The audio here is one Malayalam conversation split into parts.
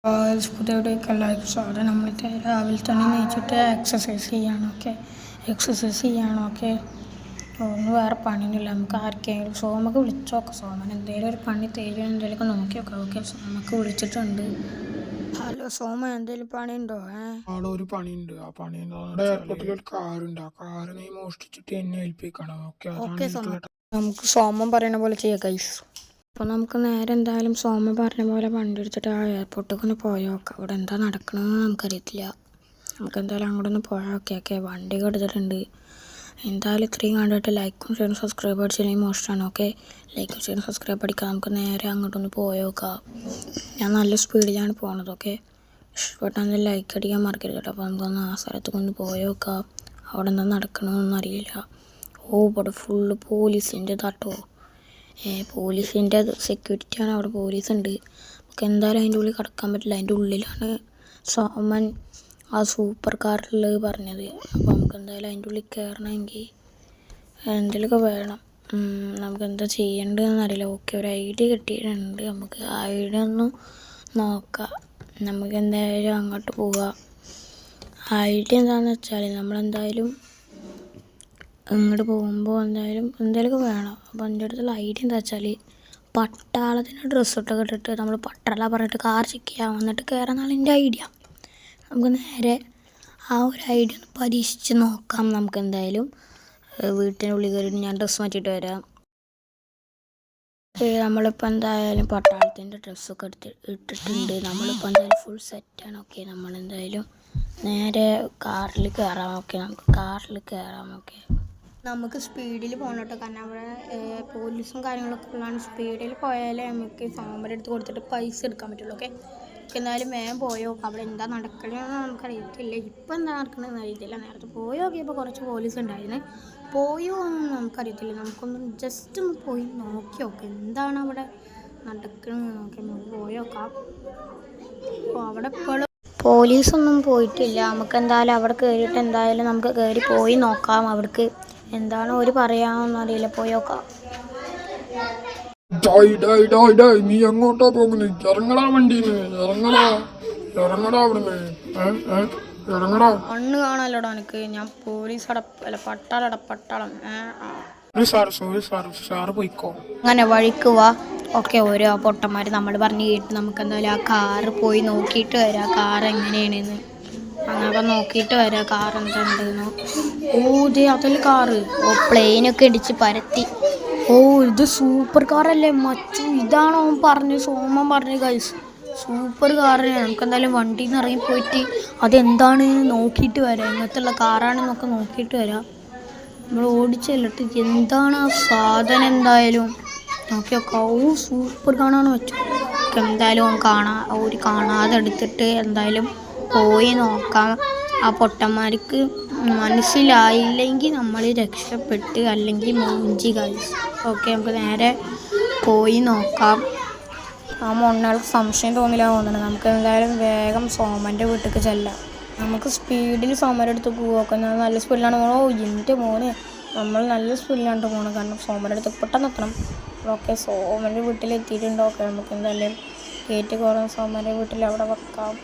പുതിയവിടെയൊക്കെ എല്ലാവർക്കും സ്വാഗതം. നമ്മൾ രാവിലെ തന്നെ നീച്ചിട്ട് എക്സസൈസ് ചെയ്യണം. ഓക്കെ ഒന്നും വേറെ പണിയൊന്നുമില്ല. നമുക്ക് ആർക്കെങ്കിലും സോമക്ക് വിളിച്ചു നോക്കാം. സോമൻ എന്തെങ്കിലും ഒരു പണി തേരും എന്തെങ്കിലുമൊക്കെ നോക്കി നോക്കാം. ഓക്കെ സോമക്ക് വിളിച്ചിട്ടുണ്ട്. ഹലോ സോമ, എന്തെങ്കിലും പണിയുണ്ടോ? അവിടെ ഒരു പണിയുണ്ട്. ആ പണി എയർപോർട്ടിൽ ഒരു കാറുണ്ട്. ആ കാറ് നീ മോഷ്ടിച്ചിട്ട് എന്നെ ഏൽപ്പിക്കണം. ഓക്കെ നമുക്ക് സോമൻ പറയുന്ന പോലെ ചെയ്യാം ഗൈസ്. അപ്പോൾ നമുക്ക് നേരെ എന്തായാലും സോമൻ പറഞ്ഞ പോലെ വണ്ടി എടുത്തിട്ട് ആ എയർപോർട്ടിലേക്ക് ഒന്ന് പോയി നോക്കാം. അവിടെ എന്താ നടക്കണമെന്ന് നമുക്കറിയത്തില്ല. നമുക്ക് എന്തായാലും അങ്ങോട്ട് ഒന്ന് പോയാൽ ഓക്കെ വണ്ടിയൊക്കെ എടുത്തിട്ടുണ്ട്. എന്തായാലും ഇത്രയും കണ്ടിട്ട് ലൈക്കും ഷെയറും സബ്സ്ക്രൈബ് അടിച്ചില്ലെങ്കിൽ മോശമാണ്. ഓക്കെ ലൈക്കും ഷെയറും സബ്സ്ക്രൈബ് അടിക്കാം. നമുക്ക് നേരെ അങ്ങോട്ടൊന്ന് പോയി നോക്കാം. ഞാൻ നല്ല സ്പീഡിലാണ് പോകുന്നത്. ഓക്കെ ഇഷ്ടപ്പെട്ടാൽ ലൈക്ക് അടിക്കാൻ മറക്കരുത് കേട്ടോ. അപ്പോൾ നമുക്കൊന്ന് ആ സ്ഥലത്തൊക്കെ ഒന്ന് പോയി നോക്കാം. അവിടെ എന്താ നടക്കണമെന്നൊന്നും അറിയില്ല. ഇവിടെ ഫുള്ള് പോലീസിൻ്റെ തട്ടോ. പോലീസിൻ്റെ സെക്യൂരിറ്റിയാണ്. അവിടെ പോലീസുണ്ട്. നമുക്ക് എന്തായാലും അതിൻ്റെ ഉള്ളിൽ കിടക്കാൻ പറ്റില്ല. അതിൻ്റെ ഉള്ളിലാണ് സോമൻ ആ സൂപ്പർ കാറിലുള്ളത് പറഞ്ഞത്. അപ്പോൾ നമുക്ക് എന്തായാലും അതിൻ്റെ ഉള്ളിൽ കയറണമെങ്കിൽ എന്തെങ്കിലുമൊക്കെ വേണം. നമുക്ക് എന്താ ചെയ്യേണ്ടതെന്ന് അറിയില്ല. ഓക്കെ ഒരു ഐഡിയ കിട്ടിയിട്ടുണ്ട്. നമുക്ക് ആ ഐഡിയ ഒന്ന് നോക്കാം. നമുക്ക് എന്തായാലും അങ്ങോട്ട് പോവുക. ഐഡിയ എന്താണെന്ന് വെച്ചാൽ നമ്മളെന്തായാലും അങ്ങോട്ട് പോകുമ്പോൾ എന്തെങ്കിലുമൊക്കെ വേണം. അപ്പോൾ എൻ്റെ അടുത്തുള്ള ഐഡിയ എന്താ വെച്ചാൽ പട്ടാളത്തിൻ്റെ ഡ്രസ്സൊക്കെ ഇട്ടിട്ട് നമ്മൾ പട്ടാള പറഞ്ഞിട്ട് കാർ ചെക്ക് ചെയ്യാൻ വന്നിട്ട് കയറാനാണ് എൻ്റെ ഐഡിയ. നമുക്ക് നേരെ ആ ഒരു ഐഡിയ ഒന്ന് പരീക്ഷിച്ച് നോക്കാം. നമുക്ക് എന്തായാലും വീട്ടിനുള്ളിൽ കയറിയിട്ട് ഞാൻ ഡ്രസ്സ് മാറ്റിയിട്ട് വരാം. നമ്മളിപ്പോൾ എന്തായാലും പട്ടാളത്തിൻ്റെ ഡ്രസ്സൊക്കെ ഇട്ടിട്ടുണ്ട്. നമ്മളിപ്പോൾ എന്തായാലും ഫുൾ സെറ്റാണ്. ഓക്കെ നമ്മളെന്തായാലും നേരെ കാറിൽ കയറാം. ഓക്കെ നമുക്ക് കാറിൽ കയറാം. ഓക്കെ നമുക്ക് സ്പീഡിൽ പോകണം കേട്ടോ. കാരണം അവിടെ പോലീസും കാര്യങ്ങളൊക്കെ ഉള്ളതാണ്. സ്പീഡിൽ പോയാലേ നമുക്ക് സോമൻ്റെ അടുത്ത് കൊടുത്തിട്ട് പൈസ എടുക്കാൻ പറ്റുള്ളൂ. ഓക്കെ എന്തായാലും വേഗം പോയോ. അവിടെ എന്താ നടക്കണമെന്ന് നമുക്കറിയത്തില്ല. ഇപ്പം എന്താ നടക്കണമെന്ന് അറിയത്തില്ല. നേരത്തെ പോയി നോക്കിയപ്പോൾ കുറച്ച് പോലീസ് ഉണ്ടായിരുന്നു. പോയോ ഒന്നും നമുക്കറിയത്തില്ല. നമുക്കൊന്ന് ജസ്റ്റ് ഒന്ന് പോയി നോക്കി നോക്കാം എന്താണ് അവിടെ നടക്കണമെന്ന് നോക്കി നമുക്ക് പോയി നോക്കാം. അപ്പോൾ അവിടെ ഇപ്പോഴും പോലീസൊന്നും പോയിട്ടില്ല. നമുക്ക് എന്തായാലും അവിടെ കയറിയിട്ട് എന്തായാലും നമുക്ക് കയറി പോയി നോക്കാം. അവിടേക്ക് എന്താണ് ഒരു പറയാമെന്ന് അറിയില്ല. പോയി നോക്കാം. നീ എങ്ങോട്ടാ പോകുന്നത്? ഇറങ്ങടാ വണ്ടിന്ന്. ഇറങ്ങടാ അവിടുന്ന്. ഇറങ്ങടാ. കണ്ണ് കാണാലോടാ എനിക്ക്. ഞാൻ പോലീസ് പട്ടാളം. സാറ് പോയിക്കോ. അങ്ങനെ വഴിക്ക് വാ. ഓക്കെ ഓരോ പൊട്ടന്മാർ നമ്മൾ പറഞ്ഞ് കേട്ട് നമുക്ക് എന്തായാലും ആ കാറ് പോയി നോക്കിയിട്ട് വരാം. കാർ എങ്ങനെയാണെന്ന് അങ്ങനെയൊക്കെ നോക്കിയിട്ട് വരാം. കാർ എന്തുണ്ടെന്ന്. അതിൽ കാറ് പ്ലെയിനൊക്കെ ഇടിച്ച് പരത്തി. ഇത് സൂപ്പർ കാറല്ലേ മച്ചു. ഇതാണോ സോമൻ പറഞ്ഞു ഗൈസ്. സൂപ്പർ കാറാണ്. നമുക്ക് എന്തായാലും വണ്ടിയിൽ നിന്ന് ഇറങ്ങിപ്പോയിട്ട് അതെന്താണ് നോക്കിയിട്ട് വരാം. ഇങ്ങനത്തുള്ള കാറാണെന്നൊക്കെ നോക്കിയിട്ട് വരാം. നമ്മൾ ഓടിച്ചല്ലിട്ട് എന്താണ് ആ സാധനം എന്തായാലും നോക്കി നോക്കാം. സൂപ്പർ കാണാന്ന് വെച്ചു. എന്തായാലും കാണാതെ എടുത്തിട്ട് എന്തായാലും പോയി നോക്കാം. ആ പൊട്ടന്മാർക്ക് മനസ്സിലായില്ലെങ്കിൽ നമ്മൾ രക്ഷപ്പെട്ട്, അല്ലെങ്കിൽ മൂഞ്ചി ഗൈസ്. ഓക്കെ നമുക്ക് നേരെ പോയി നോക്കാം. ആ മൊണ്ണാൾക്ക് സംശയം തോന്നുന്നത്. നമുക്ക് എന്തായാലും വേഗം സോമൻ്റെ വീട്ടിലേക്ക് ചെല്ലാം. നമുക്ക് സ്പീഡിൽ സോമൻ്റെ അടുത്ത് പോകാം. നല്ല സ്പീഡിലാണ് പോകണം. എൻ്റെ മോനെ നമ്മൾ നല്ല സ്പീഡിലാണ് പോകണം. കാരണം സോമൻ്റെ അടുത്ത് പെട്ടെന്ന് എത്തണം. ഓക്കെ സോമൻ്റെ വീട്ടിലെത്തിയിട്ടുണ്ട്. ഓക്കെ നമുക്ക് എന്തായാലും ഗേറ്റ് കയറാം. സോമൻ്റെ വീട്ടിൽ അവിടെ വെക്കാം.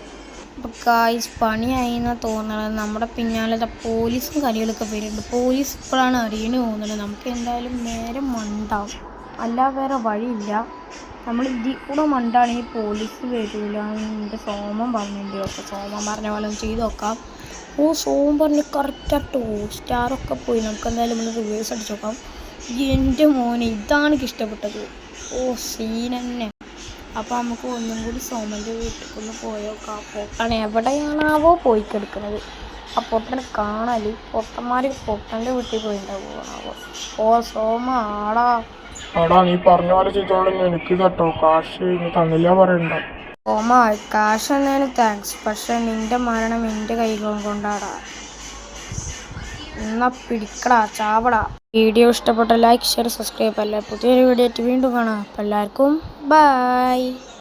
അപ്പോൾ ഗായ്സ് പണിയായി എന്നാണ് തോന്നുന്നത്. നമ്മുടെ പിന്നാലെ പോലീസും കാര്യങ്ങളൊക്കെ വരുന്നുണ്ട്. പോലീസ് ഇപ്പോഴാണ് അറിയണ തോന്നുന്നത്. നമുക്ക് എന്തായാലും നേരെ മണ്ടാവും. അല്ലാതെ വേറെ വഴിയില്ല. നമ്മൾ ഇതിൽ കൂടെ മണ്ടാണെങ്കിൽ പോലീസ് വരില്ല എൻ്റെ സോമൻ പറഞ്ഞിട്ടുണ്ട്. ഓക്കെ സോമൻ പറഞ്ഞ പോലെ ചെയ്ത് നോക്കാം. സോമൻ പറഞ്ഞ് കറക്റ്റാട്ടോ. സ്റ്റാറൊക്കെ പോയി. നമുക്ക് എന്തായാലും നമ്മൾ റിവേഴ്സ് അടിച്ച് നോക്കാം. എൻ്റെ മോനെ ഇതാണ് എനിക്ക് ഇഷ്ടപ്പെട്ടത്. സീൻ തന്നെ. അപ്പോൾ നമുക്ക് ഒന്നും കൂടി സോമൻ്റെ വീട്ടിലേക്കൊന്ന് പോയി നോക്കാം. പൊട്ടൻ എവിടെയാണാവോ പോയി കിടക്കുന്നത്. ആ പൊട്ടനെ കാണാൽ പൊട്ടൻ്റെ വീട്ടിൽ പോയിണ്ടാവോ. സോമ ആടാ നീ പറഞ്ഞ പോലെ ചെയ്തോളൂ. എനിക്ക് കേട്ടോ കാശ് നീ തന്നില്ല പറയണ്ട. സോമ കാശ് എന്നതിന് താങ്ക്സ്. പക്ഷെ നിന്റെ മരണം എൻ്റെ കൈകൾ കൊണ്ടാടാ. എന്നാ പിടിക്കടാ ചാവടാ. വീഡിയോ ഇഷ്ടപ്പെട്ട ലൈക്ക് ഷെയർ സബ്സ്ക്രൈബ്. അല്ല പുതിയൊരു വീഡിയോ ആയിട്ട് വീണ്ടും കാണാം. അപ്പോൾ എല്ലാവർക്കും ബൈ.